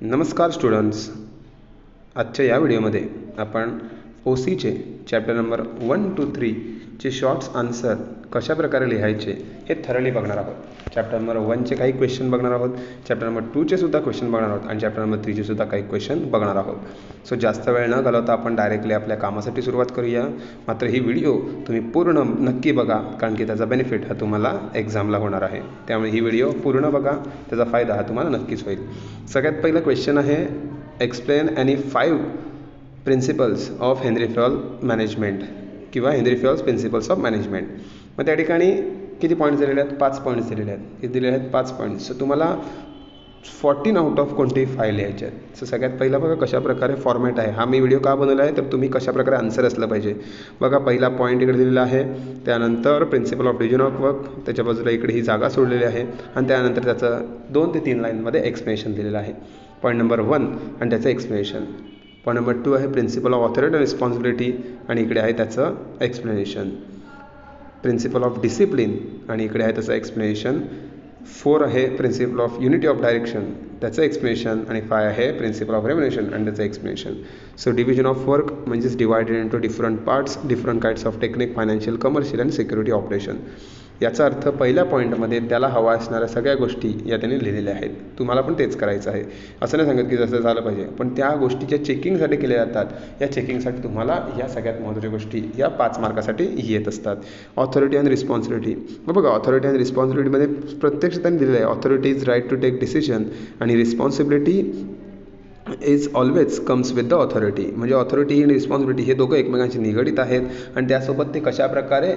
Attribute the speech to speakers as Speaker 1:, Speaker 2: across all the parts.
Speaker 1: नमस्कार स्टुडंट्स. आजच्या या व्हिडिओमध्ये आपण OCचे चॅप्टर नंबर 1 to 3 चे शॉर्ट्स आन्सर कशा प्रकारे लिहायचे हे थरली बघणार आहोत. चॅप्टर नंबर 1चे काही क्वेश्चन बघणार आहोत, चॅप्टर नंबर 2चे सुद्धा क्वेश्चन बघणार आहोत आणि चॅप्टर नंबर 3चे सुद्धा काही क्वेश्चन बघणार आहोत. सो जास्त वेळ न घालवता आपण डायरेक्टली आपल्या कामासाठी सुरुवात करूया. मात्र ही व्हिडिओ तुम्ही पूर्ण नक्की बघा, कारण की त्याचा बेनिफिट हा तुम्हाला एक्झामला होणार आहे. त्यामुळे ही व्हिडिओ पूर्ण बघा, त्याचा फायदा हा तुम्हाला नक्कीच होईल. सगळ्यात पहिला क्वेश्चन आहे, explain any 5 principles of Henry Fayol management किंवा हेनरी फयोल्स प्रिन्सिपल्स ऑफ मॅनेजमेंट. मग त्या ठिकाणी किती पॉईंट्स दिलेले आहेत? 5 पॉईंट्स दिलेले आहेत. किती दिलेले आहेत? 5 पॉईंट्स. सो तुम्हाला 14 आउट ऑफ कोणतेही 5 लिहायचे आहेत. सो सगळ्यात पहिला बघा कशा प्रकारे फॉर्मॅट आहे. हा मी व्हिडिओ का बनवला आहे तर तुम्ही कशा प्रकारे आन्सर असलं पाहिजे. बघा पहिला पॉईंट इकडे दिलेला आहे, त्यानंतर principle of division of work, त्याच्या बाजूला इकडे ही जागा सोडलेली आहे आणि त्यानंतर त्याचं 2 ते 3 लाईनमध्ये एक्सप्लेनेशन दिलेलं आहे. पॉईंट नंबर 1 आणि त्याचं एक्सप्लेनेशन. पॉईंट नंबर 2 आहे principle of authority and responsibility आणि इकडे आहे त्याचं एक्सप्लेनेशन. प्रिन्सिपल ऑफ डिसिप्लिन आणि इकडे आहे त्याचं एक्सप्लेनेशन. 4 आहे principle of unity of direction, त्याचं एक्सप्लेनेशन. आणि 5 आहे प्रिन्सिपल ऑफ रेम्युनरेशन आणि त्याचं explanation. So division of work म्हणजेच divided into different parts, different kinds of technique, financial, commercial and security operation. याचा अर्थ पहिल्या पॉईंटमध्ये त्याला हवा असणाऱ्या सगळ्या गोष्टी या त्यांनी लिहिलेल्या आहेत. तुम्हाला पण तेच करायचं आहे. असं नाही सांगत की जसं झालं पाहिजे, पण त्या गोष्टी ज्या चेकिंगसाठी केल्या जातात, या चेकिंगसाठी तुम्हाला या सगळ्यात महत्त्वाच्या गोष्टी या 5 मार्कासाठी येत असतात. Authority and responsibility. बघा ऑथॉरिटी अँड रिस्पॉन्सिबिलिटीमध्ये प्रत्यक्ष त्यांनी दिलेलं आहे, authority is right to take decision आणि responsibility is always comes with the authority. म्हणजे ऑथॉरिटी आणि रिस्पॉन्सिबिलिटी हे दोघं एकमेकांशी निगडीत आहेत आणि त्यासोबत ते कशाप्रकारे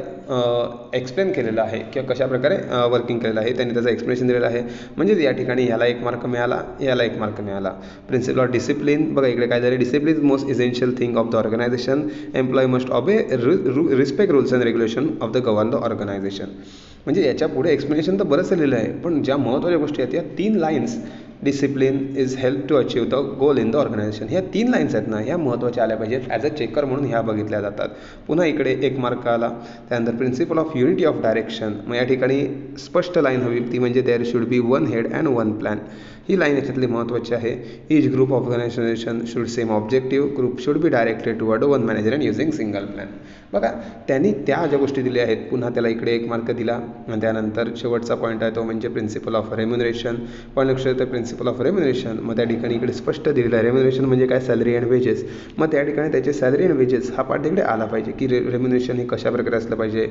Speaker 1: एक्सप्लेन केलेलं आहे किंवा कशाप्रकारे वर्किंग केलेलं आहे त्यांनी त्याचं एक्सप्लेनेशन दिलेलं आहे. म्हणजेच या ठिकाणी ह्याला 1 मार्क मिळाला, याला 1 मार्क मिळाला. Principle of discipline. बघा इकडे काय झालं, discipline is most essential thing of the organisation. Employ must obey respect rules and regulation of the govern the organisation. म्हणजे याच्या पुढे एक्सप्लेनेशन तर बरंच लिहिलं आहे, पण ज्या महत्त्वाच्या गोष्टी आहेत या 3 lines, discipline is help to achieve the goal in the organisation, ह्या 3 लाईन्स आहेत ना, ह्या महत्त्वाच्या आल्या पाहिजेत. ॲज अ चेकर म्हणून ह्या बघितल्या जातात. पुन्हा इकडे 1 मार्क आला. त्यानंतर principle of unity of direction. मग या ठिकाणी स्पष्ट लाईन हवी ती, म्हणजे there should be 1 head and 1 plan. ही लाईन याच्यातली महत्त्वाची आहे. Each group of organisation should same objective, group should be directed toward 1 manager and using single plan. बघा त्यांनी त्या ज्या गोष्टी दिल्या आहेत, पुन्हा त्याला इकडे 1 मार्क दिला. आणि त्यानंतर शेवटचा पॉईंट आहे तो म्हणजे प्रिन्सिपल ऑफ रेम्युनरेशन. पण लक्षात येतं प्रिन्सिपल ऑफ रेम्युनरेशन, मग त्या ठिकाणी इकडे स्पष्ट दिलेलं आहे रेम्युनरेशन म्हणजे काय, सॅलरी अँड वेजेस. मग त्या ठिकाणी त्याचे सॅलरी अँड वेजेस हा पार्ट इकडे आला पाहिजे की रेम्युनरेशन हे कशा प्रकारे असलं पाहिजे.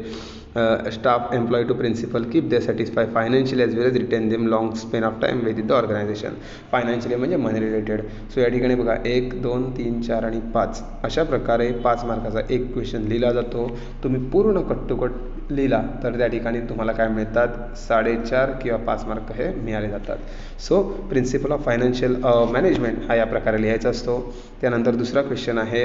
Speaker 1: Staff employ to principal keep they satisfy financially as well as retain them long span of time with the organisation. Financially म्हणजे मनी रिलेटेड. सो या ठिकाणी बघा 1, 2, 3, 4 आणि 5 अशा प्रकारे 5 मार्काचा एक क्वेश्चन लिहिला जातो. तुम्ही पूर्ण कट टू कट लिहिला तर त्या ठिकाणी तुम्हाला काय मिळतात, 4.5 किंवा 5 मार्क हे मिळाले जातात. So principle of financial management हा या प्रकारे लिहायचा असतो. त्यानंतर दुसरा क्वेश्चन आहे,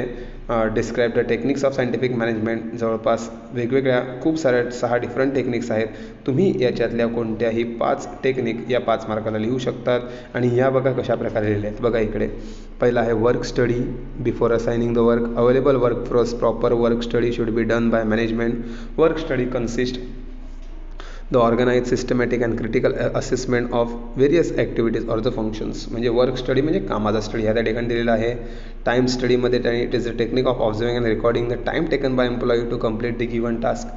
Speaker 1: describe the techniques of scientific management. जवळपास वेगवेगळ्या खूप साऱ्या 6 डिफरंट टेक्निक्स आहेत. तुम्ही याच्यातल्या कोणत्याही 5 टेक्निक या 5 मार्काला लिहू शकतात. आणि ह्या बघा कशा प्रकारे लिहिल्या आहेत. बघा इकडे पहिला आहे work study before assigning the work. Available work for proper work study should be done by management. Work study consist the organise systematic and critical assessment of various activities or the functions. म्हणजे work study म्हणजे कामाचा study ह्या त्या ठिकाणी दिलेला आहे. Time स्टडीमध्ये त्याने it is the technique of observing and recording the time taken by employee to complete the given task.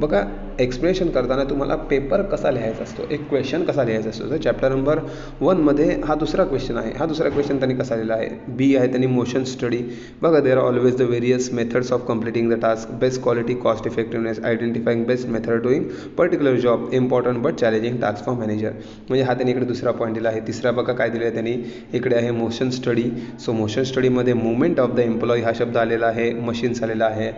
Speaker 1: बघा एक्सप्लेनेशन करताना तुम्हाला पेपर कसा लिहायचा असतो, एक क्वेश्चन कसा लिहायचा असतो. तर चॅप्टर नंबर 1मध्ये हा दुसरा क्वेश्चन आहे. हा दुसरा क्वेश्चन त्यांनी कसा लिहिला आहे. बी आहे त्यांनी मोशन स्टडी. बघा there are always the various methods of completing the task, best quality, cost effectiveness, identifying best method doing particular job, important but challenging task for manager. म्हणजे हा त्यांनी इकडे दुसरा पॉईंट दिला आहे. तिसरा बघा काय दिलं आहे त्यांनी, इकडे आहे मोशन स्टडी. सो मोशन स्टडीमध्ये मुवमेंट ऑफ द एम्प्लॉई हा शब्द आलेला आहे, मशीन्स आलेला आहे.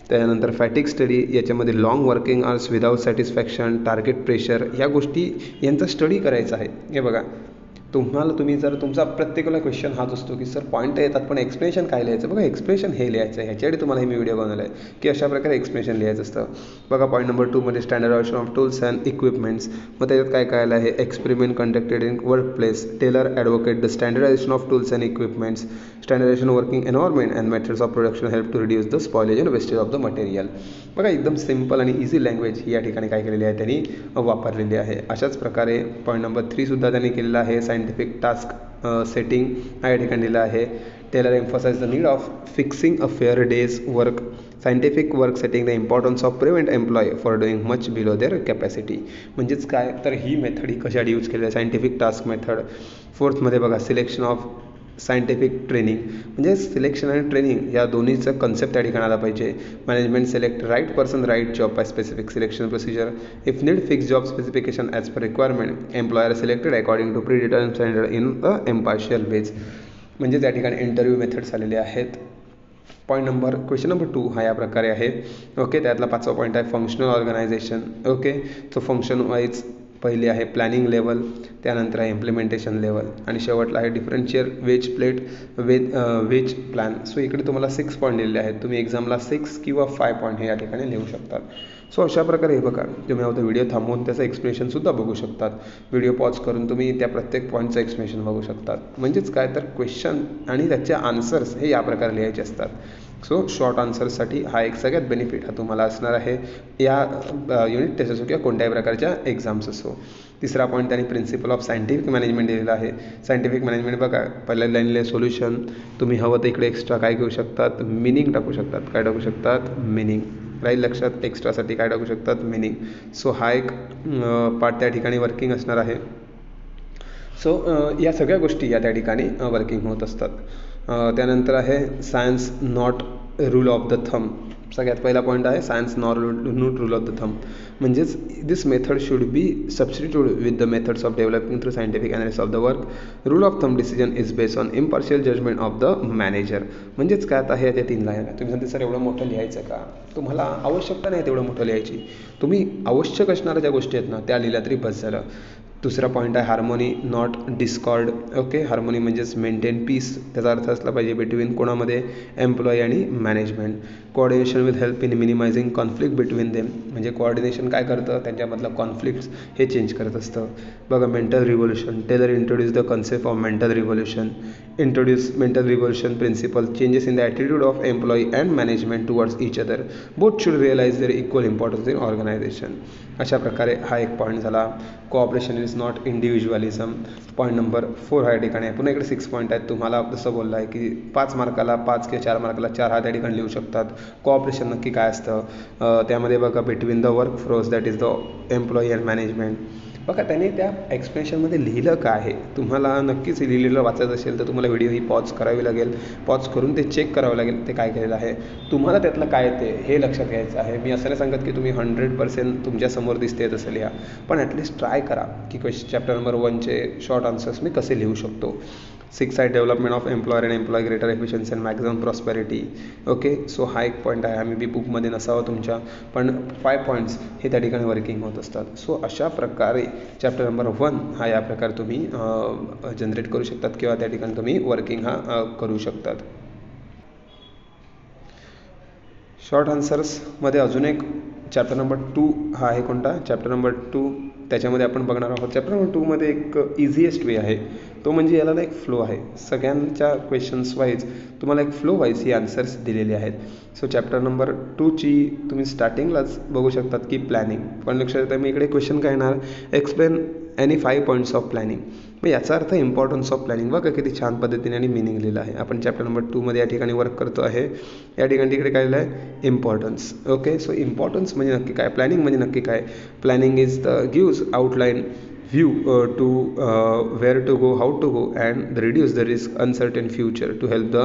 Speaker 1: त्यानंतर फॅटिक स्टडी, याच्यामध्ये long working hours without satisfaction, target pressure, ह्या गोष्टी यांचा स्टडी करायचा आहे. हे बघा तुम्ही जर तुमचा प्रत्येकाला क्वेश्चन हाच असतो की सर पॉईंट येतात पण एक्सप्लेनेशन काय लिहायचं. बघा एक्सप्लेनेशन हे लिहायचं आहे. ह्याच्यासाठी तुम्हाला हे मी व्हिडिओ बनवला आहे की अशा प्रकारे एक्सप्लेनेशन लिहायचं असतं. बघा पॉईंट नंबर 2 मध्ये standardisation of tools and equipments. मग त्याच्यात काय काय आलं आहे, experiment conducted in work place, Taylor advocate the standardisation of tools and equipments, standardisation working environment and methods of production help to reduce the spoilage and wastage of the material. बघा एकदम simple आणि easy language ही या ठिकाणी काय केलेली आहे त्यांनी वापरलेली आहे. अशाच प्रकारे पॉईंट नंबर 3 सुद्धा त्यांनी केलेला आहे. सायंटिफिक टास्क सेटिंग हा या ठिकाणी दिला आहे. Taylor emphasise the need of fixing a fair day's work. Scientific work setting the importance of prevent employ for doing much below their capacity. म्हणजेच काय तर ही मेथड ही कशासाठी यूज केली आहे, सायंटिफिक टास्क मेथड. फोर्थमध्ये बघा सिलेक्शन ऑफ सायंटिफिक ट्रेनिंग, म्हणजे selection आणि ट्रेनिंग या दोन्हीचं कन्सेप्ट त्या ठिकाणी आला पाहिजे. Management select right person right job by specific selection procedure. If need fix job specification as per requirement. Employer selected according to predetermined standard in a impartial base. म्हणजे त्या ठिकाणी interview methods आलेले आहेत. Question number 2 हा या प्रकारे आहे. Okay, त्यातला 5वा पॉईंट आहे functional organisation. Okay, so function wise पहिली आहे प्लॅनिंग लेवल, त्यानंतर आहे इम्प्लिमेंटेशन लेवल आणि शेवटला आहे डिफरन्शियल वेज प्लॅन. सो इकडे तुम्हाला 6 पॉईंट दिलेले आहेत. तुम्ही एक्झामला 6 किंवा 5 पॉईंट हे या ठिकाणी लिहू शकतात. सो अशा प्रकारे हे बघा, तुम्ही आता व्हिडिओ थांबवून त्याचं एक्सप्लेनेशनसुद्धा बघू शकतात. व्हिडिओ पॉज करून तुम्ही त्या प्रत्येक पॉईंटचं एक्सप्लेनेशन बघू शकतात. म्हणजेच काय तर क्वेश्चन आणि त्याचे आन्सर्स हे या प्रकारे लिहायचे असतात. सो शॉर्ट आन्सर्ससाठी हा एक सगळ्यात बेनिफिट हा तुम्हाला असणार आहे या युनिट टेस्ट असो किंवा कोणत्याही प्रकारच्या एक्झाम्स असो. तिसरा पॉईंट त्यांनी प्रिन्सिपल ऑफ सायंटिफिक मॅनेजमेंट दिलेला आहे. सायंटिफिक मॅनेजमेंट बघा, पहिल्या लाईनला सोल्युशन, तुम्ही हवं तर इकडे एक्स्ट्रा काय घेऊ शकतात, मिनिंग टाकू शकतात. काय टाकू शकतात, मिनिंग. राहील लक्षात, एक्स्ट्रासाठी काय टाकू शकतात, मिनिंग. सो हा एक पार्ट त्या ठिकाणी वर्किंग असणार आहे. सो या सगळ्या गोष्टी या त्या ठिकाणी वर्किंग होत असतात. त्यानंतर आहे science not rule of the thumb. सगळ्यात पहिला पॉईंट आहे science not rule of the thumb. म्हणजेच this method should be substitute with the methods of developing through scientific analysis of the work. Rule of thumb decision is based on impartial judgement of the manager. म्हणजेच काय आता हे त्या 3 line आहे. तुम्ही म्हणते sir एवढं मोठं लिहायचं का, तुम्हाला आवश्यकता नाही तेवढं मोठं लिहायची. तुम्ही आवश्यक असणाऱ्या ज्या गोष्टी आहेत ना त्या लिहिल्या तरी बस झालं. दुसरा पॉईंट आहे harmony not discord. Okay, harmony म्हणजेच मेंटेन पीस, त्याचा अर्थ असला पाहिजे बिटवीन कोणामध्ये, एम्प्लॉई आणि management. Coordination with help in minimising conflict between them. म्हणजे कोऑर्डिनेशन काय करतं, त्यांच्यामधलं कॉन्फ्लिक्ट्स हे चेंज करत असतं. बघा mental revolution. Taylor introduce the concept of mental revolution. Introduce mental revolution principle. Changes in the attitude of employee and management towards each other. Both should realise their equal importance in organisation. अशा प्रकारे हा एक point झाला. Cooperation is not individualism. Point number 4 हा या ठिकाणी आहे. पुन्हा इकडे 6 पॉईंट आहेत. तुम्हाला जसं बोललं आहे की 5 मार्काला 5 किंवा 4 मार्काला 4 हा त्या ठिकाणी लिहू शकतात. कोऑपरेशन नक्की काय असतं, त्यामध्ये बघा between the work force that is the employee and management. बघा त्याने त्या एक्सप्लेनेशनमध्ये लिहिलं काय आहे, तुम्हाला नक्कीच लिहिलेलं वाचायचं असेल तर तुम्हाला व्हिडिओ ही पॉज करावी लागेल. पॉज करून ते चेक करावं लागेल ते काय केलेलं आहे, तुम्हाला त्यातलं काय येते हे लक्षात घ्यायचं आहे. मी असं नाही सांगत की तुम्ही 100% तुमच्यासमोर दिसते तसं लिहा, पण ॲटलिस्ट ट्राय करा की चॅप्टर नंबर 1चे शॉर्ट आन्सर्स मी कसे लिहू शकतो. 6 आहे development of employer and employ greater efficiency and maximum prosperity. Okay, so हा एक पॉईंट आहे. आम्ही बी बुकमध्ये नसावं तुमच्या, पण 5 पॉईंट्स हे त्या ठिकाणी वर्किंग होत असतात. सो अशा प्रकारे चॅप्टर नंबर 1 हा या प्रकारे तुम्ही जनरेट करू शकतात किंवा त्या ठिकाणी तुम्ही वर्किंग हा करू शकतात. शॉर्ट आन्सर्समध्ये अजून एक चॅप्टर नंबर 2 हा आहे. कोणता चॅप्टर नंबर 2, त्याच्यामध्ये आपण बघणार आहोत. चॅप्टर नंबर 2मध्ये एक इझिएस्ट वे आहे, तो म्हणजे याला एक फ्लो आहे. सगळ्यांच्या क्वेश्चन्स वाईज तुम्हाला एक फ्लो वाईज ही आन्सर्स दिलेले आहेत. सो चॅप्टर नंबर 2ची तुम्ही स्टार्टिंगलाच बघू शकतात की प्लॅनिंग. पण लक्षात येतं मी इकडे क्वेश्चन काय येणार, explain any 5 points of planning. मग याचा अर्थ इम्पॉर्टन्स ऑफ प्लॅनिंग. बघा किती छान पद्धतीने आणि मिनिंग लिहिलं आहे. आपण चॅप्टर नंबर 2मध्ये या ठिकाणी वर्क करतो आहे. या ठिकाणी तिकडे काय लिहिलं आहे, इम्पॉर्टन्स. ओके, सो इम्पॉर्टन्स म्हणजे नक्की काय, प्लॅनिंग म्हणजे नक्की काय. Planning is the gives outline view to where to go, how to go, and reduce the risk uncertain future to help the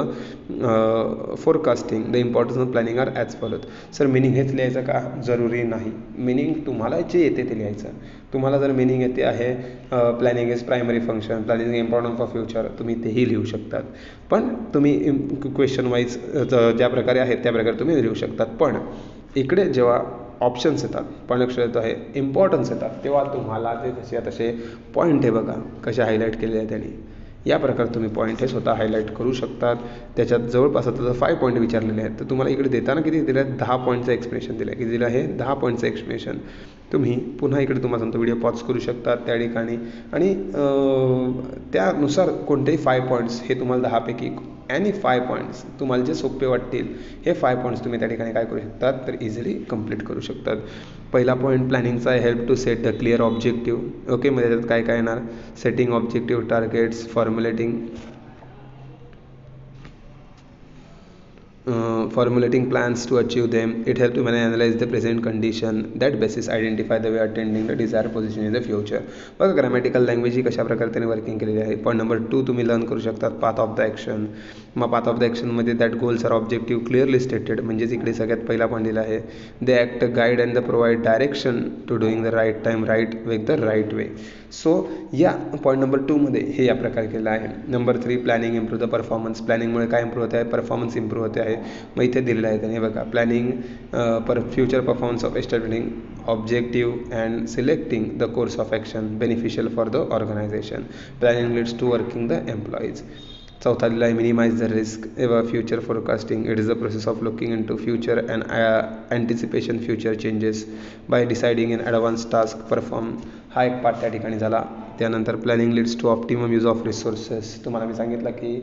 Speaker 1: forecasting. The importance of planning are as follows. Sir meaning हेच लिहायचं का, जरुरी नाही. Meaning तुम्हाला जे येते ते लिहायचं. तुम्हाला जर मिनिंग येते आहे planning is primary function, planning importance for future, तुम्ही तेही लिहू शकतात. पण तुम्ही क्वेश्चन वाईज ज्या प्रकारे आहेत त्या प्रकारे तुम्ही लिहू शकतात. पण इकडे जेव्हा ऑप्शन्स येतात, पण लक्षात येतं आहे इम्पॉर्टन्स येतात, तेव्हा तुम्हाला ते तसे पॉईंट हे बघा कसे हायलाईट केलेले आहेत त्यांनी. या प्रकारे तुम्ही पॉईंट हे स्वतः हायलाईट करू शकतात. त्याच्यात जवळपास आता 5 पॉईंट विचारलेले आहेत, तर तुम्हाला इकडे देताना किती दिलं आहे, 10 पॉईंटचं एक्सप्लेनेशन दिलं आहे. किती दिलं आहे, 10 पॉईंटचं एक्सप्लेनेशन. तुम्ही पुन्हा इकडे तुम्हाला सांगतो व्हिडिओ पॉज करू शकतात त्या ठिकाणी आणि त्यानुसार कोणतेही 5 पॉईंट्स हे तुम्हाला 10 पैकी any 5 पॉईंट्स तुम्हाला जे सोपे वाटतील हे 5 पॉईंट्स तुम्ही त्या ठिकाणी काय करू शकतात तर इझिली कंप्लीट करू शकतात. पहिला पॉईंट प्लॅनिंगचा आहे help to set the clear objective. Okay, म्हणजे त्यात काय काय येणार setting objective targets formulating plans to achieve them. It helps to analyze the present condition that basis identify the way attending the desired position in the future. बघा grammatical language ही कशा प्रकारे त्याने working केलेली आहे. पॉईंट नंबर 2 तुम्ही learn करू शकतात path of the action. मग पाथ ऑफ द ॲक्शनमध्ये that goals are objective clearly stated, म्हणजेच इकडे सगळ्यात पहिला पॉईंट दिला आहे they act guide and the provide direction to doing the right time right with the right way. So या point number 2 मध्ये हे या प्रकारे केलं आहे. Number 3 planning improve the performance. प्लॅनिंगमुळे काय इम्प्रूव्ह होते आहे परफॉर्मन्स इम्प्रूव्ह होते आहे. मग इथे दिलेलं आहे त्याने बघा planning future performance of establishing objective and selecting the course of action beneficial for the organisation. Planning leads to working the employees. चौथा दिला आहे minimise the risk future forecasting. It is the process of looking in to future and anticipation future changes by deciding in advance task perform. हा एक part त्या ठिकाणी झाला. त्यानंतर planning leads to optimum use of resources. तुम्हाला मी सांगितलं की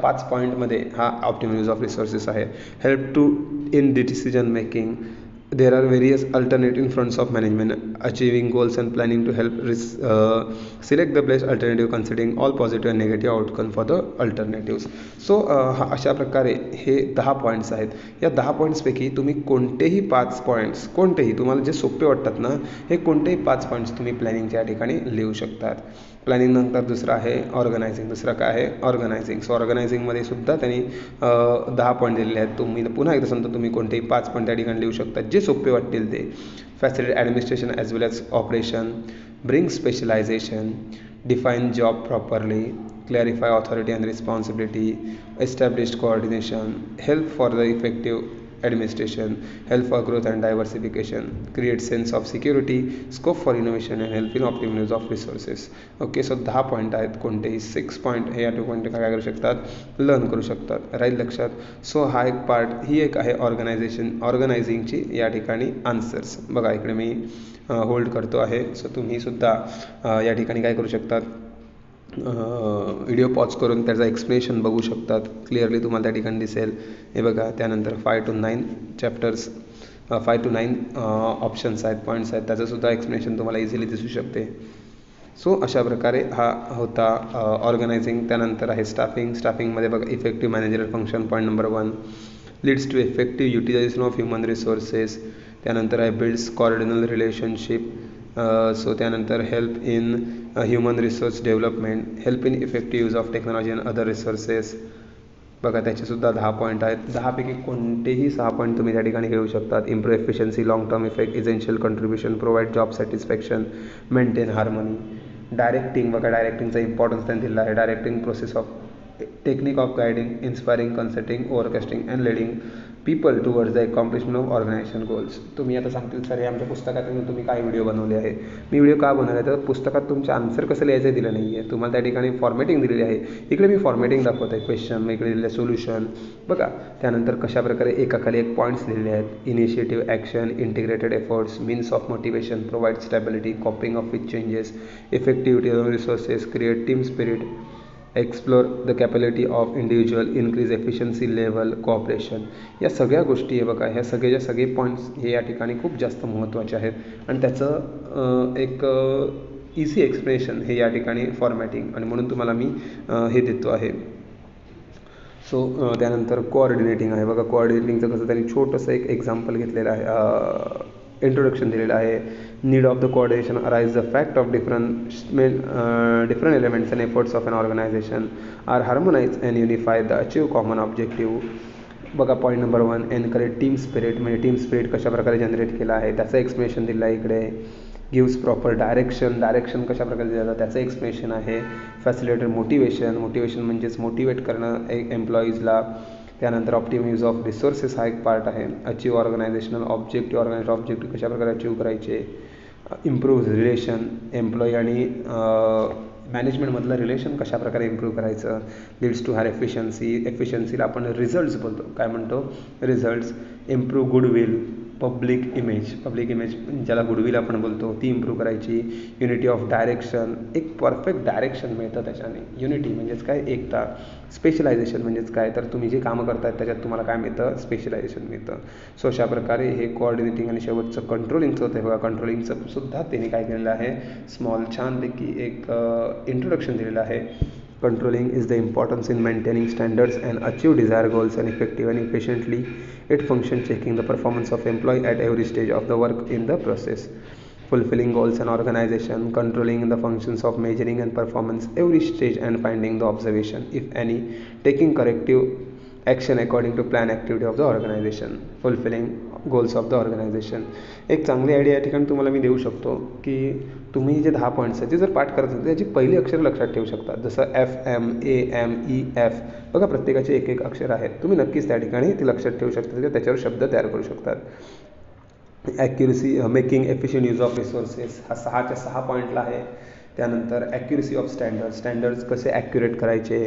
Speaker 1: 5 पॉईंटमध्ये हा ऑप्टिमम यूज ऑफ रिसोर्सेस आहे. Help to in decision making. There are various alternative fronts of management achieving goals and planning to help select the best alternative considering all positive and negative outcome for the alternatives. So अशा प्रकारे हे 10 points आहेत. या 10 पॉईंट्सपैकी तुम्ही कोणतेही 5 points कोणतेही तुम्हाला जे सोपे वाटतात ना हे कोणतेही 5 पॉईंट्स तुम्ही प्लॅनिंगच्या ठिकाणी लिहू शकतात. प्लॅनिंग नंतर दुसरं आहे ऑर्गनायझिंग. दुसरं काय आहे ऑर्गनायझिंग. सो ऑर्गनायझिंगमध्ये सुद्धा त्यांनी 10 पॉईंट दिलेले आहेत. तुम्ही पुन्हा एकदा सांगतो तुम्ही कोणतेही 5 पॉईंट त्या ठिकाणी लिहू शकता जे सोपे वाटतील ते. Facilitate administration as well as operation. Bring specialisation. Define job properly. Clarify authority and responsibility. Established coordination. Help for the effective administration. Help for growth and diversification. Create sense of security. Scope for innovation and help in optimum use of resources. Okay, so 10 point आहेत. कोणतेही 6 point हे या 2 point काय करू शकतात learn करू शकतात. राहील लक्षात. सो हा एक पार्ट ही एक आहे ऑर्गनायझिंगची या ठिकाणी आन्सर्स. बघा इकडे मी होल्ड करतो आहे. सो तुम्ही सुद्धा या ठिकाणी काय करू शकतात व्हिडिओ पॉज करून त्याचा एक्सप्लेनेशन बघू शकतात. क्लिअरली तुम्हाला त्या ठिकाणी दिसेल. हे बघा त्यानंतर 5 to 9 चॅप्टर्स 5 to 9 ऑप्शन्स आहेत पॉईंट्स आहेत त्याचंसुद्धा एक्सप्लेनेशन तुम्हाला इझिली दिसू शकते. सो अशा प्रकारे हा होता ऑर्गनायझिंग. त्यानंतर आहे स्टाफिंगमध्ये बघा effective managerial function point number 1 leads to effective utilisation of human resources. त्यानंतर आहे बिल्ड्स कॉर्डिनल रिलेशनशिप. सो त्यानंतर help in human resource development. Help in effective use of technology and other resources. बघा त्याचेसुद्धा 10 point आहेत. 10 पैकी कोणतेही 6 point तुम्ही त्या ठिकाणी घेऊ शकतात. Improve efficiency long term effect essential contribution provide job satisfaction maintain harmony. Directing बघा डायरेक्टिंगचा इम्पॉर्टन्स त्यांनी दिला आहे. Directing process of technique of guiding inspiring consulting overcasting and leading people towards the accomplishment of organisation goals. तुम्ही आता सांगतील sir हे आमच्या पुस्तकातून तुम्ही काय व्हिडिओ बनवले आहे. मी व्हिडिओ का बनवला आहे तर पुस्तकात तुमचं आन्सर कसं लिहायचं दिलं नाही आहे. तुम्हाला त्या ठिकाणी फॉर्मॅटिंग दिलेली आहे. इकडे मी फॉर्मॅटिंग दाखवत आहे क्वेश्चन मग इकडे दिलेलं सोल्युशन बघा. त्यानंतर कशाप्रकारे एकाखाली एक पॉईंट्स लिहिलेले आहेत. Initiative action integrated efforts means of motivation provide stability coping of with changes effectivity of resources create team spirit explore the capability of individual increase efficiency level cooperation. या सगळ्या गोष्टी आहे बघा ह्या सगळेच्या सगळे पॉईंट्स हे या ठिकाणी खूप जास्त महत्त्वाचे आहेत आणि त्याचं एक इझी एक्सप्लेनेशन हे या ठिकाणी फॉर्मॅटिंग आणि म्हणून तुम्हाला मी हे देतो आहे. सो त्यानंतर कोऑर्डिनेटिंग आहे बघा. कोऑर्डिनेटिंगचं कसं त्यांनी छोटंसं एक एक्झाम्पल घेतलेलं आहे. इंट्रोडक्शन दिलेलं आहे. Need of the coordination arise the fact of different elements and efforts of an organization are harmonized and unified to achieve common objective. बघा point number 1 encourage team spirit. म्हणजे टीम स्पिरिट कशा प्रकारे generate केलं आहे त्याचं explanation दिलं आहे इकडे. गिव्स प्रॉपर डायरेक्शन कशा प्रकारे दिलं जातं त्याचं एक्सप्लेनेशन आहे. फॅसिलिटेट मोटिवेशन म्हणजेच मोटिवेट करणं एम्प्लॉईजला. त्यानंतर ऑप्टिमम यूज ऑफ रिसोर्सेस हा एक पार्ट आहे. अचीव ऑर्गनायझेशनल ऑब्जेक्टिव्ह कशा प्रकारे अचीव करायचे. इम्प्रूव्ह रिलेशन एम्प्लॉई आणि मॅनेजमेंटमधलं रिलेशन कशा प्रकारे इम्प्रूव्ह करायचं. लीड्स टू हायर एफिशियन्सीला आपण रिझल्ट्स बोलतो. काय म्हणतो results. Improve goodwill public image ज्याला गुडविल आपण बोलतो ती इम्प्रूव्ह करायची. युनिटी ऑफ डायरेक्शन, एक परफेक्ट डायरेक्शन मिळतं त्याच्याने. युनिटी म्हणजेच काय, एकता. स्पेशलायझेशन म्हणजेच काय, तर तुम्ही जे कामं करतायत त्याच्यात तुम्हाला काय मिळतं, स्पेशलायझेशन मिळतं. सो अशा प्रकारे हे कोऑर्डिनेटिंग आणि शेवटचं कंट्रोलिंगचं होतं. बघा कंट्रोलिंगचं सुद्धा त्यांनी काय केलेलं आहे, स्मॉल छानपैकी एक इंट्रोडक्शन दिलेलं आहे. Controlling is the importance in maintaining standards and achieve desired goals and effective and efficiently. It functions checking the performance of employee at every stage of the work in the process. Fulfilling goals and organization, controlling the functions of measuring and performance every stage and finding the observation, if any, taking corrective action according to plan activity of the organization. Fulfilling goals of the organisation. एक चांगली idea या ठिकाणी तुम्हाला मी देऊ शकतो की तुम्ही जे 10 पॉईंट्स आहेत ते जर पाठ करत असाल त्याची पहिली अक्षर लक्षात ठेवू शकता. जसं FMAMEF, बघा प्रत्येकाचे एक एक अक्षर आहेत. तुम्ही नक्कीच त्या ठिकाणी ते लक्षात ठेवू शकता किंवा त्याच्यावर शब्द तयार करू शकतात. Accuracy, making efficient use of resources, हा 6च्या 6 पॉईंटला आहे. त्यानंतर ॲक्युरसी ऑफ स्टँडर्ड्स कसे ॲक्युरेट करायचे.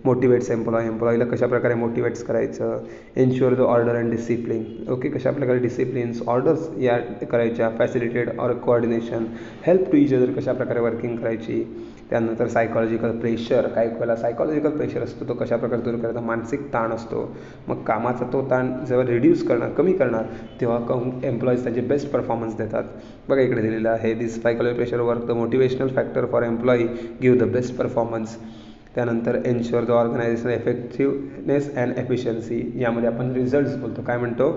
Speaker 1: मोटिवेट्स एम्प्लॉईला कशा प्रकारे मोटिवेट्स करायचं. Ensure the order and discipline, okay, कशा प्रकारे डिसिप्लिन्स ऑर्डर्स या करायच्या. Facilitate or coordination, help to each other, कशा प्रकारे वर्किंग करायची. त्यानंतर सायकॉलॉजिकल प्रेशर, काही वेळेला सायकॉलॉजिकल प्रेशर असतो तो कशा प्रकारे दूर करायचा. मानसिक ताण असतो, मग कामाचा तो ताण जेव्हा रिड्यूस करणार, कमी करणार, तेव्हा एम्प्लॉईज त्यांचे बेस्ट परफॉर्मन्स देतात. बघा इकडे दिलेलं आहे, this psychological pressure work the motivational factor for employee, give the best performance. त्यानंतर ensure the organisation effectiveness and efficiency, यामध्ये आपण रिझल्ट्स बोलतो. काय म्हणतो,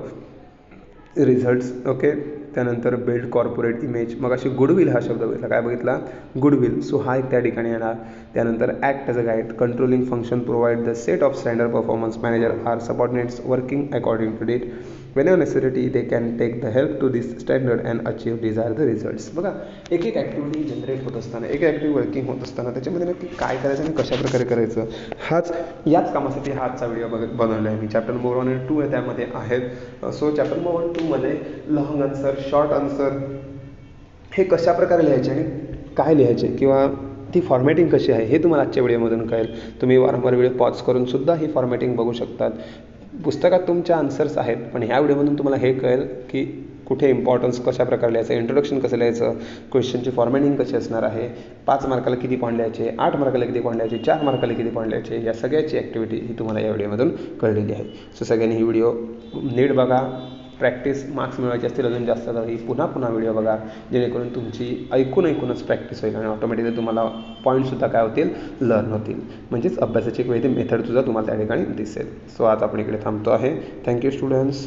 Speaker 1: रिझल्ट्स, ओके. त्यानंतर बिल्ड कॉर्पोरेट इमेज, मग अशी गुडविल हा शब्द बघितला, काय बघितला, गुडविल. सो हा एक त्या ठिकाणी येणार. त्यानंतर act as a guide, controlling function provide the set of standard performance manager are subordinates working according to it. Whenever necessity, they can take the help to this standard and achieve desired results. बघा एक एक activity generate होत असताना, एक active working होत असताना त्याच्यामध्ये नक्की काय करायचं आणि कशा प्रकारे करायचं, याच कामासाठी हा आजचा व्हिडिओ बनवला आहे मी. चॅप्टर नंबर 1 आणि 2 आहे त्यामध्ये आहेत. सो चॅप्टर नंबर 1, 2मध्ये लॉंग आन्सर, शॉर्ट आन्सर हे कशा प्रकारे लिहायचे आणि काय लिहायचे किंवा ती फॉर्मॅटिंग कशी आहे हे तुम्हाला आजच्या व्हिडिओमधून कळेल. तुम्ही वारंवार व्हिडिओ पॉज करून सुद्धा ही फॉर्मॅटिंग बघू शकतात. पुस्तकात तुमच्या आन्सर्स आहेत, पण ह्या व्हिडिओमधून तुम्हाला हे कळेल की कुठे इम्पॉर्टन्स कशा प्रकारे लिहायचं, इंट्रोडक्शन कसं लिहायचं, क्वेश्चनची फॉर्मॅटिंग कशी असणार आहे, 5 मार्काला किती पॉईंट लिहायचे, 8 मार्काला किती पॉईंट लिहायचे, 4 मार्काला किती पॉईंट लिहायचे, या सगळ्याची ॲक्टिव्हिटी ही तुम्हाला या व्हिडिओमधून कळलेली आहे. सो सगळ्यांनी ही व्हिडिओ नीट बघा. प्रॅक्टिस मार्क्स मिळवायचे असतील अजून जास्त तर ही पुन्हा व्हिडिओ बघा, जेणेकरून तुमची ऐकूनच प्रॅक्टिस होईल आणि ऑटोमॅटिकली तुम्हाला पॉईंटसुद्धा काय होतील, लर्न होतील. म्हणजेच अभ्यासाची एक वेगळी मेथडसुद्धा तुम्हाला त्या ठिकाणी दिसेल. सो आज आपण इकडे थांबतो आहे. Thank you students.